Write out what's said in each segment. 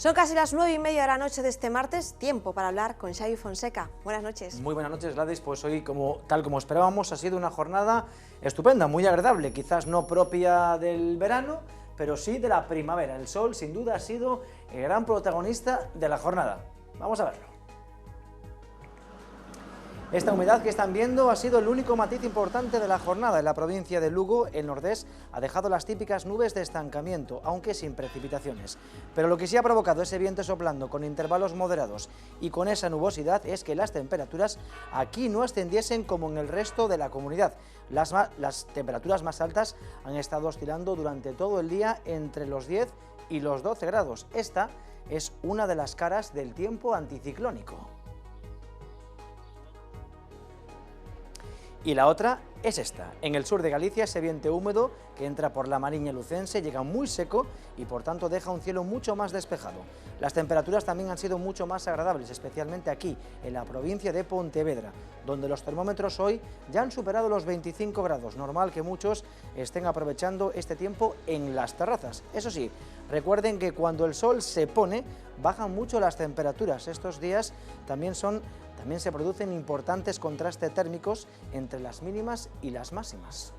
Son casi las 9:30 de la noche de este martes, tiempo para hablar con Xavi Fonseca. Buenas noches. Muy buenas noches, Gladys. Pues hoy, tal como esperábamos, ha sido una jornada estupenda, muy agradable, quizás no propia del verano, pero sí de la primavera. El sol, sin duda, ha sido el gran protagonista de la jornada. Vamos a verlo. Esta humedad que están viendo ha sido el único matiz importante de la jornada. En la provincia de Lugo, el Nordés ha dejado las típicas nubes de estancamiento, aunque sin precipitaciones. Pero lo que sí ha provocado ese viento soplando con intervalos moderados y con esa nubosidad es que las temperaturas aquí no ascendiesen como en el resto de la comunidad. Las temperaturas más altas han estado oscilando durante todo el día entre los 10 y los 12 grados. Esta es una de las caras del tiempo anticiclónico. Y la otra es esta. En el sur de Galicia ese viento húmedo que entra por la Mariña lucense llega muy seco y por tanto deja un cielo mucho más despejado. Las temperaturas también han sido mucho más agradables, especialmente aquí, en la provincia de Pontevedra, donde los termómetros hoy ya han superado los 25 grados. Normal que muchos estén aprovechando este tiempo en las terrazas. Eso sí, recuerden que cuando el sol se pone, bajan mucho las temperaturas. Estos días también se producen importantes contrastes térmicos entre las mínimas y las máximas.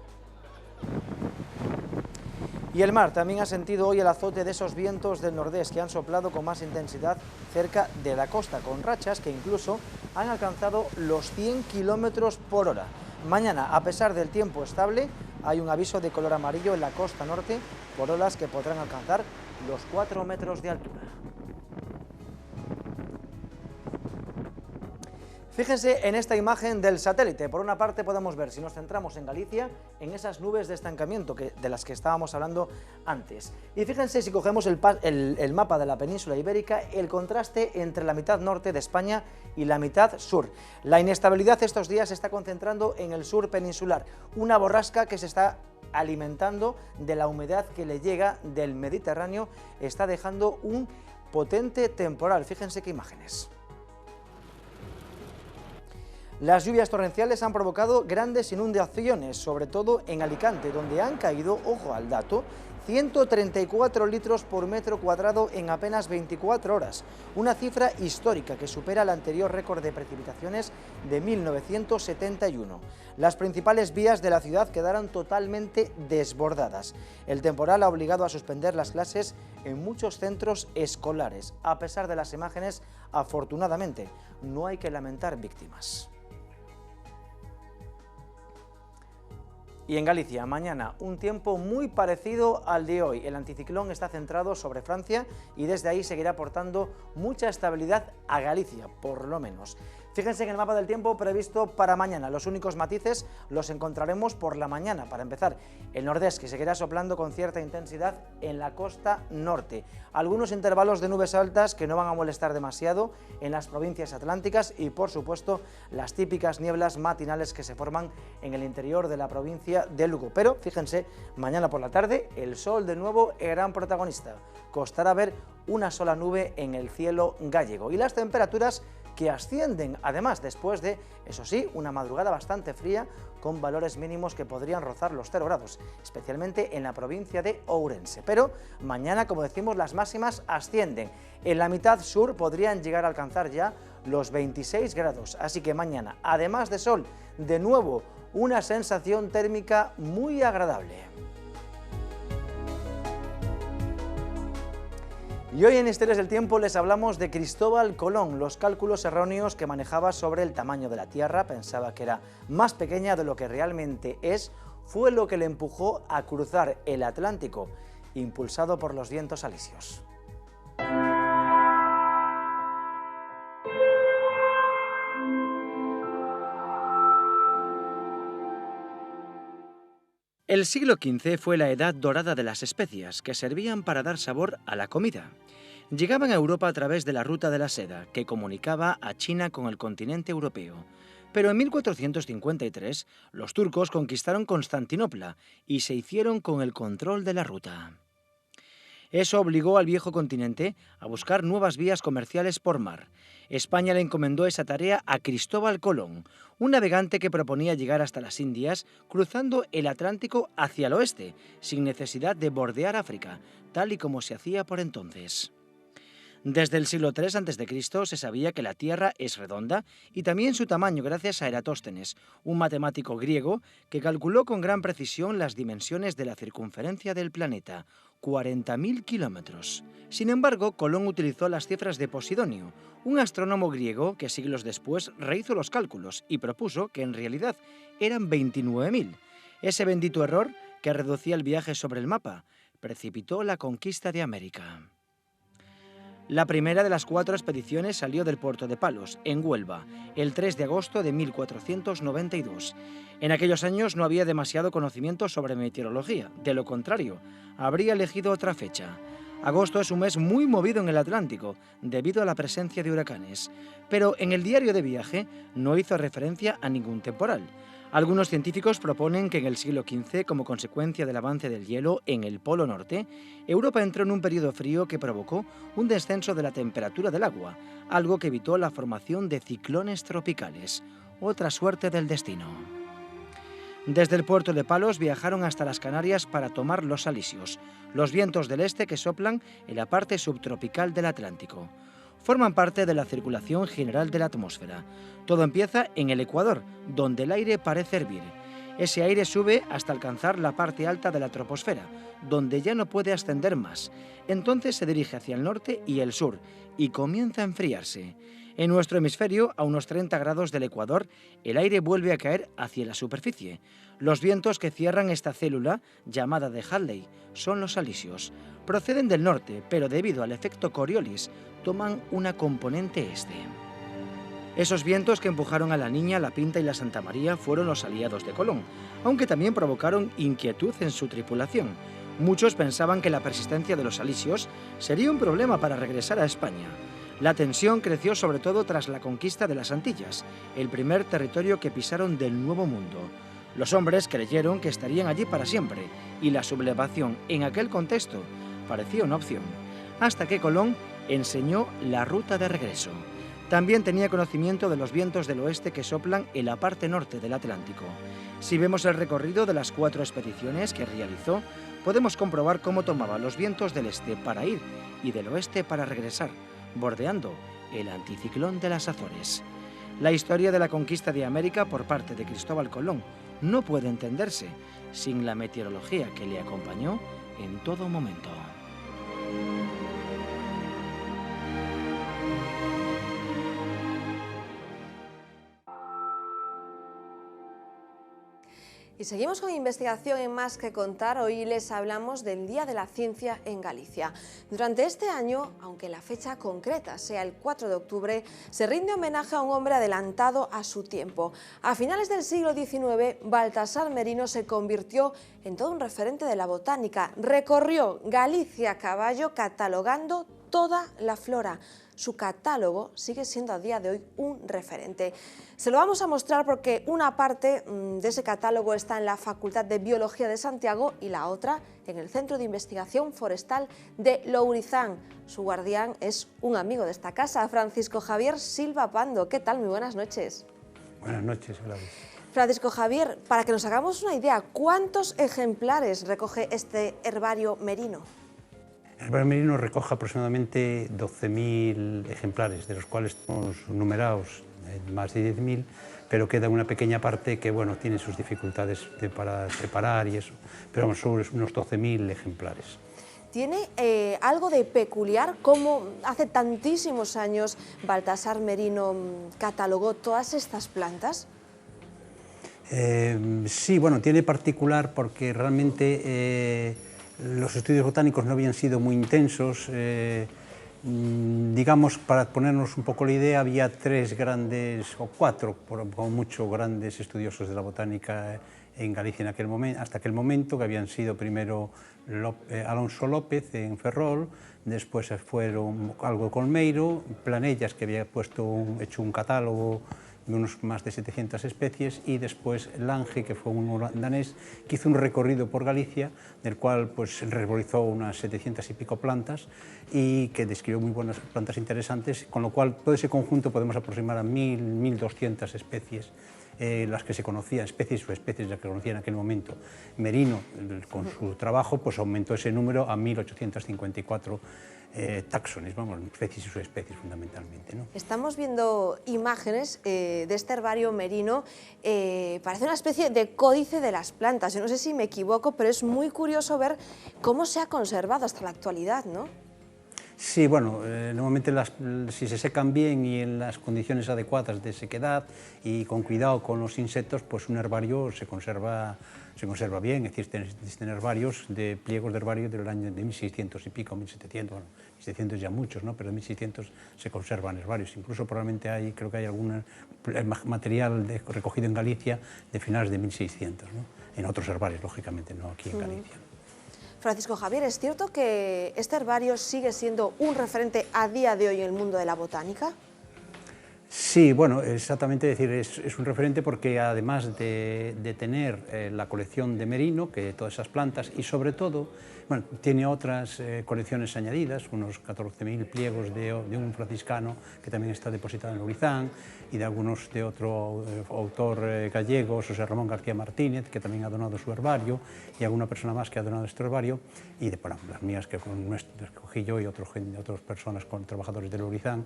Y el mar también ha sentido hoy el azote de esos vientos del nordés que han soplado con más intensidad cerca de la costa, con rachas que incluso han alcanzado los 100 km por hora. Mañana, a pesar del tiempo estable, hay un aviso de color amarillo en la costa norte por olas que podrán alcanzar los 4 metros de altura. Fíjense en esta imagen del satélite. Por una parte podemos ver, si nos centramos en Galicia, en esas nubes de estancamiento de las que estábamos hablando antes. Y fíjense, si cogemos el mapa de la península ibérica, el contraste entre la mitad norte de España y la mitad sur. La inestabilidad estos días se está concentrando en el sur peninsular, una borrasca que se está alimentando de la humedad que le llega del Mediterráneo, está dejando un potente temporal. Fíjense qué imágenes. Las lluvias torrenciales han provocado grandes inundaciones, sobre todo en Alicante, donde han caído, ojo al dato, 134 litros por metro cuadrado en apenas 24 horas, una cifra histórica que supera el anterior récord de precipitaciones de 1971. Las principales vías de la ciudad quedaron totalmente desbordadas. El temporal ha obligado a suspender las clases en muchos centros escolares. A pesar de las imágenes, afortunadamente, no hay que lamentar víctimas. Y en Galicia, mañana, un tiempo muy parecido al de hoy. El anticiclón está centrado sobre Francia y desde ahí seguirá aportando mucha estabilidad a Galicia, por lo menos. Fíjense en el mapa del tiempo previsto para mañana. Los únicos matices los encontraremos por la mañana. Para empezar, el nordés, que seguirá soplando con cierta intensidad en la costa norte. Algunos intervalos de nubes altas que no van a molestar demasiado en las provincias atlánticas y, por supuesto, las típicas nieblas matinales que se forman en el interior de la provincia de Lugo. Pero, fíjense, mañana por la tarde, el sol de nuevo es gran protagonista. Costará ver una sola nube en el cielo gallego. Y las temperaturas que ascienden, además, después de, eso sí, una madrugada bastante fría, con valores mínimos que podrían rozar los 0 grados, especialmente en la provincia de Ourense. Pero mañana, como decimos, las máximas ascienden. En la mitad sur podrían llegar a alcanzar ya los 26 grados. Así que mañana, además de sol, de nuevo, una sensación térmica muy agradable. Y hoy en Historias del Tiempo les hablamos de Cristóbal Colón, los cálculos erróneos que manejaba sobre el tamaño de la Tierra, pensaba que era más pequeña de lo que realmente es, fue lo que le empujó a cruzar el Atlántico, impulsado por los vientos alisios. El siglo XV fue la edad dorada de las especias, que servían para dar sabor a la comida. Llegaban a Europa a través de la ruta de la seda, que comunicaba a China con el continente europeo. Pero en 1453, los turcos conquistaron Constantinopla y se hicieron con el control de la ruta. Eso obligó al viejo continente a buscar nuevas vías comerciales por mar. España le encomendó esa tarea a Cristóbal Colón, un navegante que proponía llegar hasta las Indias cruzando el Atlántico hacia el oeste, sin necesidad de bordear África, tal y como se hacía por entonces. Desde el siglo III a.C. se sabía que la Tierra es redonda y también su tamaño gracias a Eratóstenes, un matemático griego que calculó con gran precisión las dimensiones de la circunferencia del planeta, 40.000 kilómetros. Sin embargo, Colón utilizó las cifras de Posidonio, un astrónomo griego que siglos después rehizo los cálculos y propuso que en realidad eran 29.000. Ese bendito error, que reducía el viaje sobre el mapa, precipitó la conquista de América. La primera de las 4 expediciones salió del puerto de Palos, en Huelva, el 3 de agosto de 1492. En aquellos años no había demasiado conocimiento sobre meteorología, de lo contrario, habría elegido otra fecha. Agosto es un mes muy movido en el Atlántico, debido a la presencia de huracanes, pero en el diario de viaje no hizo referencia a ningún temporal. Algunos científicos proponen que en el siglo XV, como consecuencia del avance del hielo en el Polo Norte, Europa entró en un periodo frío que provocó un descenso de la temperatura del agua, algo que evitó la formación de ciclones tropicales. Otra suerte del destino. Desde el puerto de Palos viajaron hasta las Canarias para tomar los alisios, los vientos del este que soplan en la parte subtropical del Atlántico. Forman parte de la circulación general de la atmósfera. Todo empieza en el Ecuador, donde el aire parece hervir. Ese aire sube hasta alcanzar la parte alta de la troposfera, donde ya no puede ascender más. Entonces se dirige hacia el norte y el sur, y comienza a enfriarse. En nuestro hemisferio, a unos 30 grados del Ecuador, el aire vuelve a caer hacia la superficie. Los vientos que cierran esta célula, llamada de Halley, son los alisios. Proceden del norte, pero debido al efecto Coriolis, toman una componente este. Esos vientos que empujaron a la Niña, la Pinta y la Santa María fueron los aliados de Colón, aunque también provocaron inquietud en su tripulación. Muchos pensaban que la persistencia de los alisios sería un problema para regresar a España. La tensión creció sobre todo tras la conquista de las Antillas, el primer territorio que pisaron del Nuevo Mundo. Los hombres creyeron que estarían allí para siempre, y la sublevación en aquel contexto parecía una opción, hasta que Colón enseñó la ruta de regreso. También tenía conocimiento de los vientos del oeste que soplan en la parte norte del Atlántico. Si vemos el recorrido de las 4 expediciones que realizó, podemos comprobar cómo tomaba los vientos del este para ir y del oeste para regresar, bordeando el anticiclón de las Azores. La historia de la conquista de América por parte de Cristóbal Colón no puede entenderse sin la meteorología que le acompañó en todo momento. Y seguimos con investigación en Más que Contar. Hoy les hablamos del Día de la Ciencia en Galicia. Durante este año, aunque la fecha concreta sea el 4 de octubre, se rinde homenaje a un hombre adelantado a su tiempo. A finales del siglo XIX, Baltasar Merino se convirtió en todo un referente de la botánica. Recorrió Galicia a caballo catalogando toda la flora. Su catálogo sigue siendo a día de hoy un referente. Se lo vamos a mostrar porque una parte de ese catálogo está en la Facultad de Biología de Santiago y la otra en el Centro de Investigación Forestal de Lourizán. Su guardián es un amigo de esta casa, Francisco Javier Silva Pando. ¿Qué tal? Muy buenas noches. Buenas noches, Gladys. Francisco Javier, para que nos hagamos una idea, ¿cuántos ejemplares recoge este herbario merino? El herbario merino recoge aproximadamente 12.000 ejemplares, de los cuales estamos numerados más de 10.000, pero queda una pequeña parte que, bueno, tiene sus dificultades para separar y eso, pero vamos, son unos 12.000 ejemplares. ¿Tiene algo de peculiar cómo hace tantísimos años Baltasar Merino catalogó todas estas plantas? Sí, bueno, tiene particular porque realmente los estudios botánicos no habían sido muy intensos. Digamos, para ponernos un poco la idea, había 3 grandes, o 4, como mucho, grandes estudiosos de la botánica en Galicia en aquel momento, hasta aquel momento, que habían sido primero Alonso López en Ferrol, después fueron algo Colmeiro, Planellas, que había hecho un catálogo de unos más de 700 especies, y después Lange, que fue un danés, que hizo un recorrido por Galicia, del cual pues realizó unas 700 y pico plantas, y que describió muy buenas plantas interesantes, con lo cual todo ese conjunto podemos aproximar a 1.000, 1.200 especies las que se conocían, especies o especies las que conocían en aquel momento. Merino, con su trabajo, pues aumentó ese número a 1854 taxones, vamos, especies y subespecies fundamentalmente, ¿no? Estamos viendo imágenes de este herbario merino, parece una especie de códice de las plantas. Yo no sé si me equivoco, pero es muy curioso ver cómo se ha conservado hasta la actualidad, ¿no? Sí, bueno, normalmente si se secan bien y en las condiciones adecuadas de sequedad y con cuidado con los insectos, pues un herbario se conserva bien. Es decir, existen herbarios, pliegos de herbario del año de 1600 y pico, 1700, bueno, 1700 ya muchos, ¿no? Pero en 1600 se conservan herbarios. Incluso probablemente creo que hay algún material recogido en Galicia de finales de 1600, ¿no? En otros herbarios, lógicamente, no aquí en Galicia. Francisco Javier, ¿es cierto que este herbario sigue siendo un referente a día de hoy en el mundo de la botánica? Sí, bueno, exactamente, es decir, es un referente porque además de tener la colección de Merino, que todas esas plantas, y sobre todo, bueno, tiene otras colecciones añadidas, unos 14.000 pliegos de un franciscano que también está depositado en Lourizán, y de algunos de otro autor gallego, José Ramón García Martínez, que también ha donado su herbario, y alguna persona más que ha donado este herbario, y bueno, las mías que cogí yo y otras personas con trabajadores de Lourizán.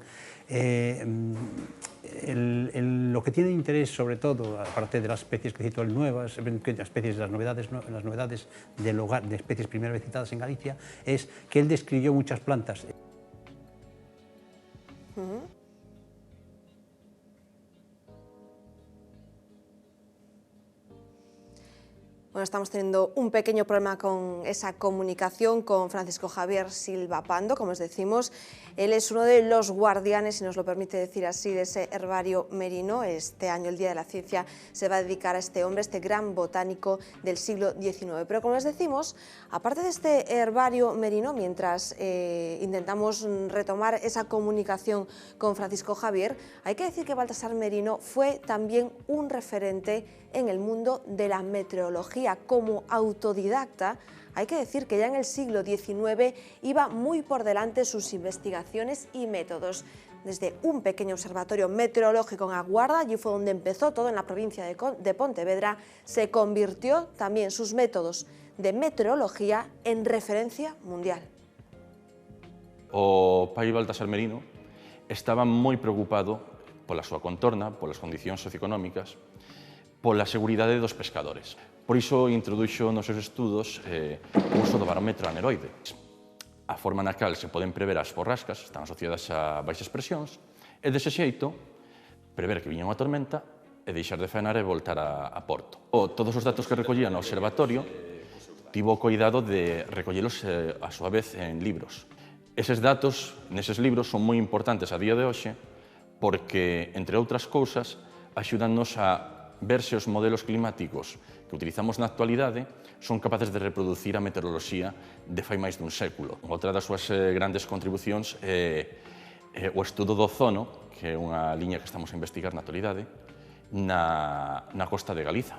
Lo que tiene interés, sobre todo, aparte de las especies que cito, nuevas, especies, las novedades del hogar, de especies primera vez citadas en Galicia, es que él describió muchas plantas. Bueno, estamos teniendo un pequeño problema con esa comunicación con Francisco Javier Silva Pando, como os decimos. Él es uno de los guardianes, si nos lo permite decir así, de ese herbario merino. Este año, el Día de la Ciencia, se va a dedicar a este hombre, este gran botánico del siglo XIX. Pero como les decimos, aparte de este herbario merino, mientras intentamos retomar esa comunicación con Francisco Javier, hay que decir que Baltasar Merino fue también un referente en el mundo de la meteorología. Como autodidacta, hay que decir que ya en el siglo XIX iba muy por delante sus investigaciones y métodos. Desde un pequeño observatorio meteorológico en Aguarda, allí fue donde empezó todo en la provincia de Pontevedra, se convirtió también sus métodos de meteorología en referencia mundial. O pai Baltasar Merino estaba moi preocupado pola súa contorna, polas condicións socioeconómicas, pola seguridade dos pescadores. Por iso introduxo nos seus estudos o uso do barómetro aneroide. A forma na cal se poden prever as borrascas están asociadas a baixas presións e, dese xeito, prever que viña unha tormenta e deixar de faenar e voltar a porto. Todos os datos que recollía no observatorio tivo o cuidado de recollelos a súa vez en libros. Eses datos, neses libros, son moi importantes a día de hoxe porque, entre outras cousas, axúdannos a ver se os modelos climáticos que utilizamos na actualidade son capaces de reproducir a meteoroloxía de fai máis dun século. Outra das súas grandes contribucións é o estudo do ozono, que é unha liña que estamos a investigar na actualidade, na costa de Galiza.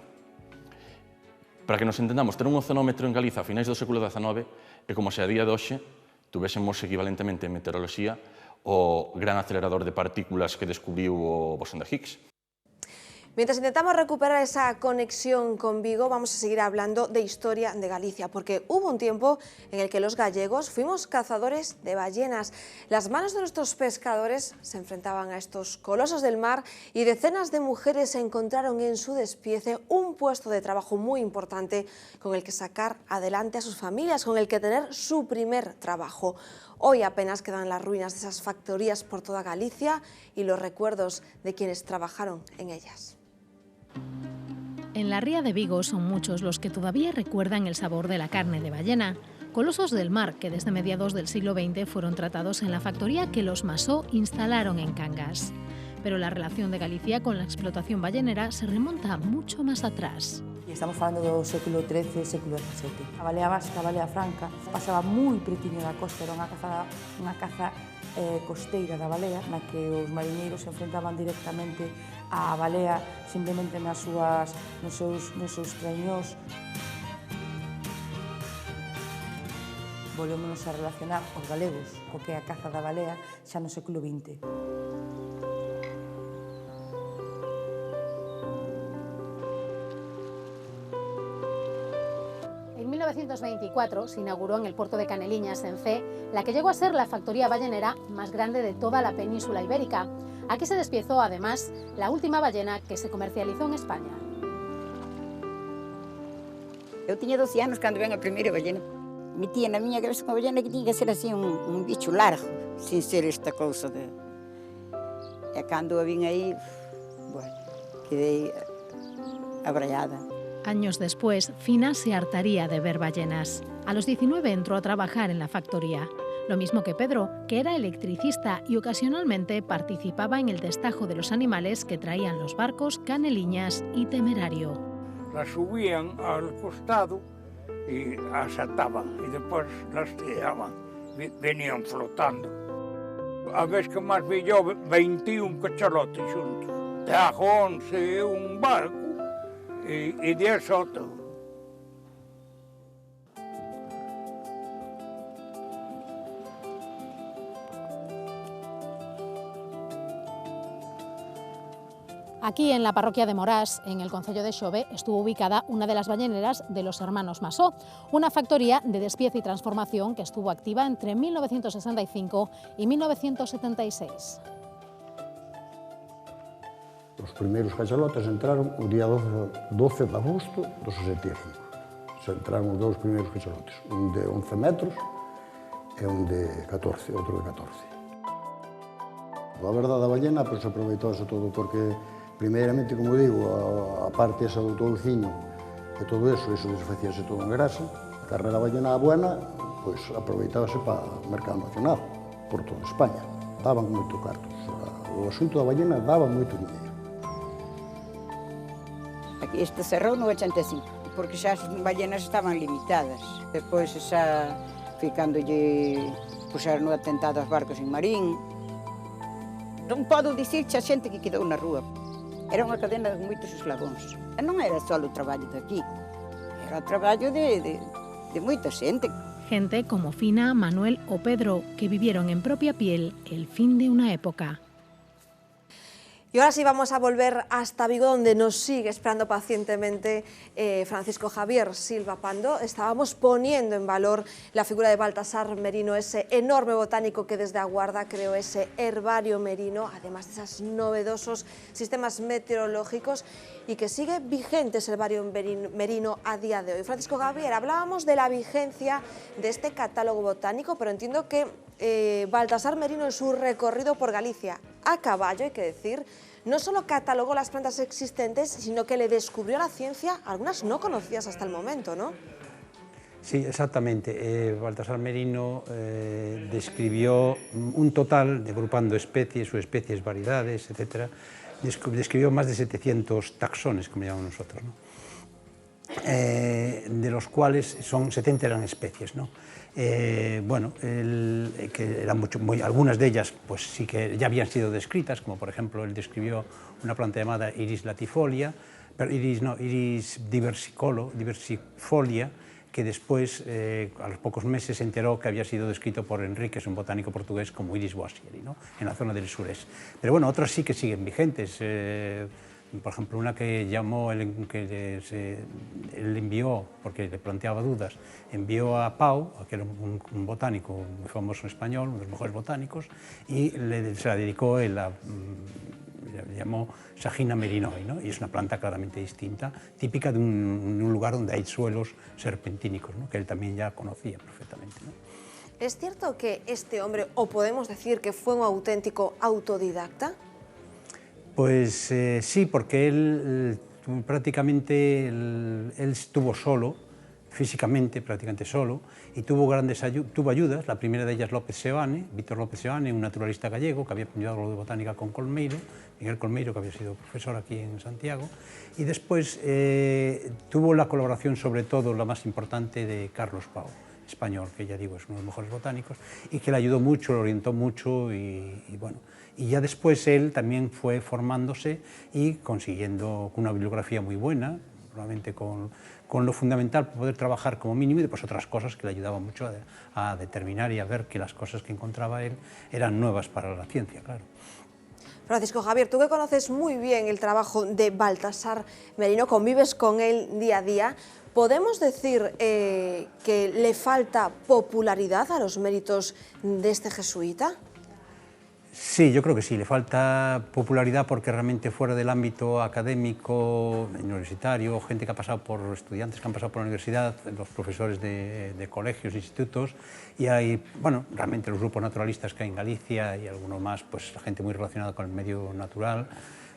Para que nos entendamos, ter un ozonómetro en Galiza a finais do século XIX é como se a día de hoxe tuvésemos equivalentemente en meteoroloxía o gran acelerador de partículas que descubriu o bosón de Higgs. Mientras intentamos recuperar esa conexión con Vigo, vamos a seguir hablando de historia de Galicia, porque hubo un tiempo en el que los gallegos fuimos cazadores de ballenas. Las manos de nuestros pescadores se enfrentaban a estos colosos del mar y decenas de mujeres encontraron en su despiece un puesto de trabajo muy importante con el que sacar adelante a sus familias, con el que tener su primer trabajo. Hoy apenas quedan las ruinas de esas factorías por toda Galicia y los recuerdos de quienes trabajaron en ellas. En la ría de Vigo son muchos los que todavía recuerdan el sabor de la carne de ballena. Colosos del mar que desde mediados del siglo XX fueron tratados en la factoría que los Masó instalaron en Cangas. Pero la relación de Galicia con la explotación ballenera se remonta mucho más atrás. Estamos falando do século XIII, século XVII. A balea vasca, a balea franca, pasaba moi pretiño da costa, era unha caza costeira da balea, na que os mariñeiros se enfrentaban directamente á balea simplemente nos seus trañós. Volvémonos a relacionar os galegos co que é a caza da balea xa no século XX. 1924 se inauguró en el puerto de Caneliñas, en Cee, la que llegó a ser la factoría ballenera más grande de toda la península ibérica. Aquí se despiezó, además, la última ballena que se comercializó en España. Eu tiña 12 anos cando ven a primeira ballena. Metía na miña cabeza unha ballena que tiña que ser así un bicho largo, sin ser esta cousa de... E cando a vin aí, bueno, quedei abraiada. Años después, Fina se hartaría de ver ballenas. A los 19 entró a trabajar en la factoría. Lo mismo que Pedro, que era electricista y ocasionalmente participaba en el destajo de los animales que traían los barcos Caneliñas y Temerario. Las subían al costado y las ataban y después las tiraban, venían flotando. A vez que más vi yo 21 cachalotes juntos. Trajo 11 un barco y 10 otros. Aquí, en la parroquia de Morás, en el concello de Xove, estuvo ubicada una de las balleneras de los hermanos Masó, una factoría de despiece y transformación que estuvo activa entre 1965 y 1976. Os primeiros cachalotes entraron o día 12 de agosto do 65. Se entraron os dous primeiros cachalotes, un de 11 metros e un de 14, outro de 14. A verdade da ballena, pois, aproveitouse todo porque, primeiramente, como digo, a parte esa do touciño e todo eso desfacíase todo en grasa. A carne da ballena buena, pois, aproveitábase para o mercado nacional, por toda España. Daban moito cartos. O asunto da ballena daba moito dinheiro. Aquí este cerrou no 85, porque xa as ballenas estaban limitadas. Depois xa ficándolle, puxeron no atentado aos barcos en Marín. Non podo dicir xa xente que quedou na rúa. Era unha cadena de moitos eslabóns. E non era só o traballo de aquí, era o traballo de moita xente. Gente como Fina, Manuel o Pedro, que vivieron en propia piel el fin de una época. Y ahora sí vamos a volver hasta Vigo, donde nos sigue esperando pacientemente Francisco Javier Silva Pando. Estábamos poniendo en valor la figura de Baltasar Merino, ese enorme botánico que desde Aguarda creó ese herbario merino, además de esos novedosos sistemas meteorológicos, y que sigue vigente ese herbario merino a día de hoy. Francisco Javier, hablábamos de la vigencia de este catálogo botánico, pero entiendo que Baltasar Merino, en su recorrido por Galicia a caballo, hay que decir, no solo catalogó las plantas existentes, sino que le descubrió a la ciencia algunas no conocidas hasta el momento, ¿no? Sí, exactamente. Baltasar Merino describió un total, agrupando especies, subespecies, variedades, etcétera, describió más de 700 taxones, como llamamos nosotros, ¿no? De los cuales 70 eran especies, ¿no? Bueno, que eran algunas de ellas pues sí que ya habían sido descritas, como por ejemplo él describió una planta llamada Iris latifolia, Iris diversifolia, que después, a los pocos meses, se enteró que había sido descrito por Enríquez, un botánico portugués, como Iris boissieri, ¿no? En la zona del sureste. Pero bueno, otras sí que siguen vigentes. Por ejemplo, una que llamó, él envió, porque le planteaba dudas, envió a Pau, que era un botánico muy famoso español, uno de los mejores botánicos, y se la dedicó, le llamó Sagina merinoi, ¿no? Y es una planta claramente distinta, típica de un lugar donde hay suelos serpentínicos, ¿no? Que él también ya conocía perfectamente, ¿no? ¿Es cierto que este hombre, o podemos decir que fue un auténtico autodidacta? Pues sí, porque él prácticamente estuvo solo, físicamente prácticamente solo, y tuvo ayudas. La primera de ellas López Seoane, Víctor López Seoane, un naturalista gallego que había aprendido algo de botánica con Colmeiro, Miguel Colmeiro, que había sido profesor aquí en Santiago, y después tuvo la colaboración, sobre todo la más importante, de Carlos Pau, español, que ya digo es uno de los mejores botánicos, y que le ayudó mucho, le orientó mucho, y bueno. Y ya después él también fue formándose y consiguiendo una bibliografía muy buena, probablemente con lo fundamental para poder trabajar como mínimo, y después otras cosas que le ayudaban mucho a determinar y a ver que las cosas que encontraba él eran nuevas para la ciencia, claro. Francisco Javier, tú que conoces muy bien el trabajo de Baltasar Merino, convives con él día a día, ¿podemos decir que le falta popularidad a los méritos de este jesuita? Sí, yo creo que sí, le falta popularidad porque realmente fuera del ámbito académico, universitario, gente que ha pasado por estudiantes que han pasado por la universidad, los profesores de colegios, institutos, y hay, bueno, realmente los grupos naturalistas que hay en Galicia y algunos más, pues la gente muy relacionada con el medio natural,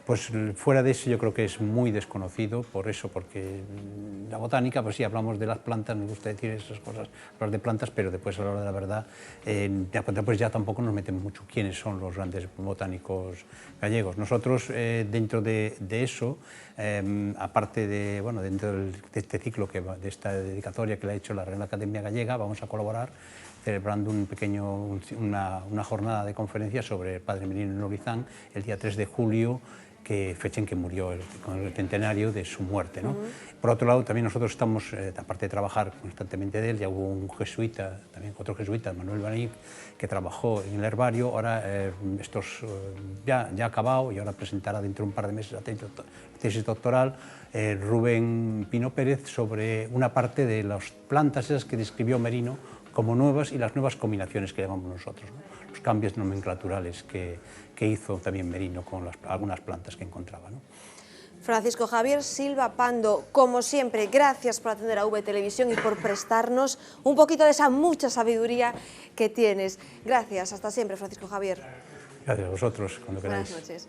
pues fuera de eso yo creo que es muy desconocido, por eso, porque la botánica, pues sí, hablamos de las plantas, nos gusta decir esas cosas, hablar de plantas, pero después a la hora de la verdad, pues ya tampoco nos metemos mucho quiénes son los grandes botánicos gallegos. Nosotros, dentro de eso, aparte de, bueno, dentro de este ciclo, de esta dedicatoria que le ha hecho la Real Academia Gallega, vamos a colaborar celebrando una jornada de conferencias sobre el padre Merino en Orizán el día 3 de julio, fecha en que murió, con el centenario de su muerte, ¿no? Por otro lado, también nosotros estamos, aparte de trabajar constantemente de él, ya hubo un jesuita, también otro jesuita, Manuel Baní, que trabajó en el herbario, ahora ya ha acabado y ahora presentará dentro de un par de meses la tesis doctoral, Rubén Pino Pérez, sobre una parte de las plantas esas que describió Merino como nuevas y las nuevas combinaciones que llamamos nosotros, ¿no? Los cambios nomenclaturales que hizo también Merino con algunas plantas que encontraba, ¿no? Francisco Javier Silva Pando, como siempre, gracias por atender a V Televisión y por prestarnos un poquito de esa mucha sabiduría que tienes. Gracias, hasta siempre, Francisco Javier. Gracias a vosotros, cuando queráis. Buenas noches.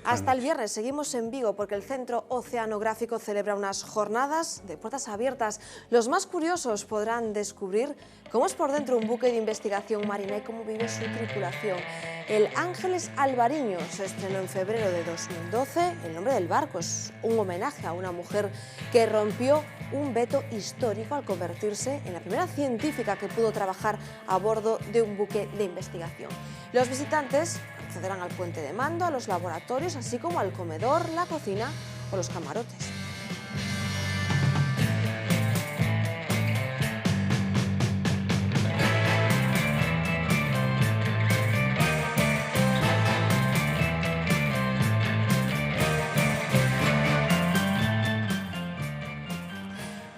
Hasta el viernes seguimos en Vigo porque el Centro Oceanográfico celebra unas jornadas de puertas abiertas. Los más curiosos podrán descubrir cómo es por dentro un buque de investigación marina y cómo vive su tripulación. El Ángeles Alvariño se estrenó en febrero de 2012. El nombre del barco es un homenaje a una mujer que rompió un veto histórico al convertirse en la primera científica que pudo trabajar a bordo de un buque de investigación. Los visitantes accederán al puente de mando, a los laboratorios, así como al comedor, la cocina o los camarotes.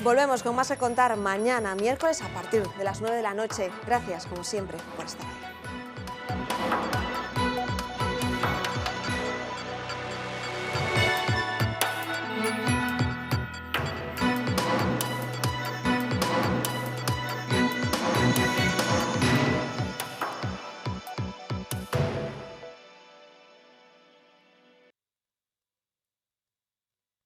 Volvemos con más que contar mañana, miércoles, a partir de las 9 de la noche. Gracias, como siempre, por estar ahí.